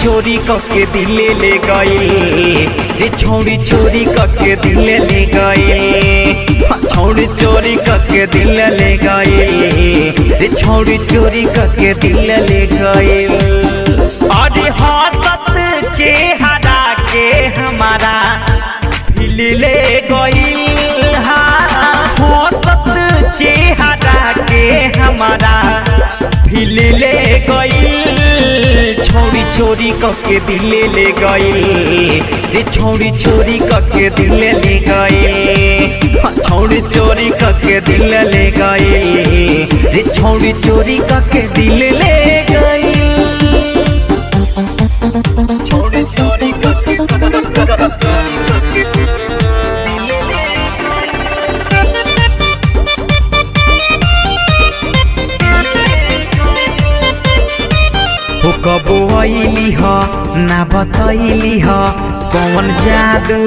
चोरी कके दिल ले गई रे छौड़ी चोरी कके दिल ले गई छौड़ी चोरी कके दिल ले गई रे छौड़ी चोरी कके दिल ले गई। अरे हंसत चेहरा के हमारा दिल ले गई हंसत चेहरा के हमारा दिल ले गई छौड़ी चोरी कके दिल ले गई रे छौड़ी चोरी कके दिल ले गई छौड़ी चोरी कके दिल ले गई रे छौड़ी चोरी कके दिल ले गई छौड़ी चोरी कके कबो आइली ह ना बतैली ह कौन जादू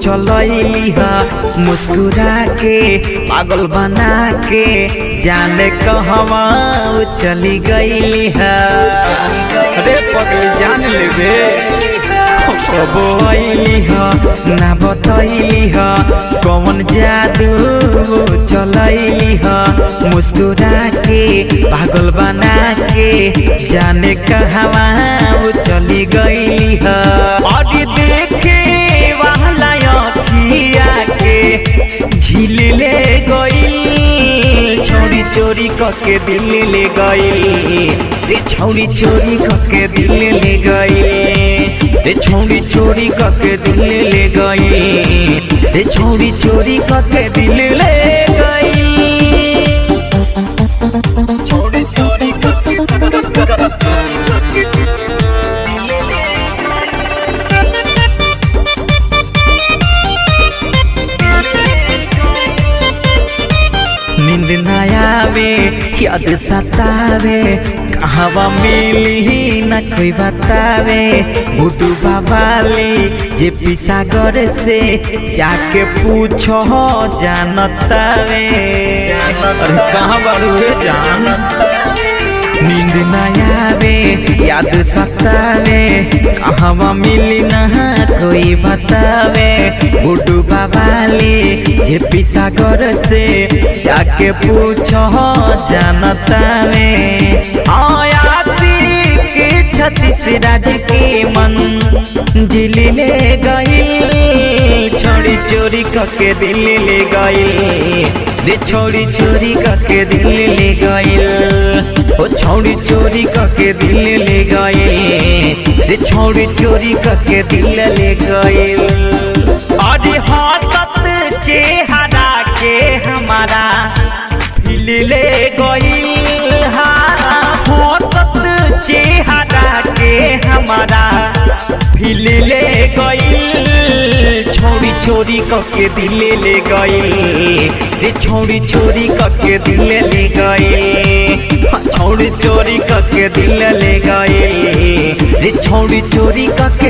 चलैली ह मुस्कुरा के पागल बना के जाने कहवा चली गईली ह। अरे पगल जान लेबे कबो आइली ह ना बतैली ह कौन जादू चलैली ह मुस्कुरा के पागल बना के जाने कहवा चली गई है। और देखे वाला अखिया के झील ले गई छौड़ी चोरी कके दिल ले गई रे छौड़ी चोरी कके दिल ले गई रे छौड़ी चोरी कके दिल ले गई रे छौड़ी चोरी कके दिल ले गई छौड़ी चोरी नींद न आवे याद सतावे कहवा मिली न कोई बतावे बुटू बाबाली जे पिसागर से जाके पूछो जानतावे अरे कहाँ बारू जानतावे नींद न आवे याद सतावे कहवा मिली न कोई बतावे बुटू बाबाली जे पिसागर से जाके पूछो जानतावे छत्तीस राज के मन जिल ले गई छौड़ी चोरी कके दिल ले गई रे छौड़ी चोरी कके दिल ले गई ओ छौड़ी चोरी कके दिल ले गई रे छौड़ी चोरी कके दिल ले गई। अरे हंसत चेहरा के हमारा दिल ले गई हंसत चेहरा के हमारा दिल ले गई छौड़ी चोरी कके दिल ले गई रे छौड़ी चोरी कके दिल ले गई छौड़ी चोरी कके दिल ले गई रे छौड़ी चोरी कके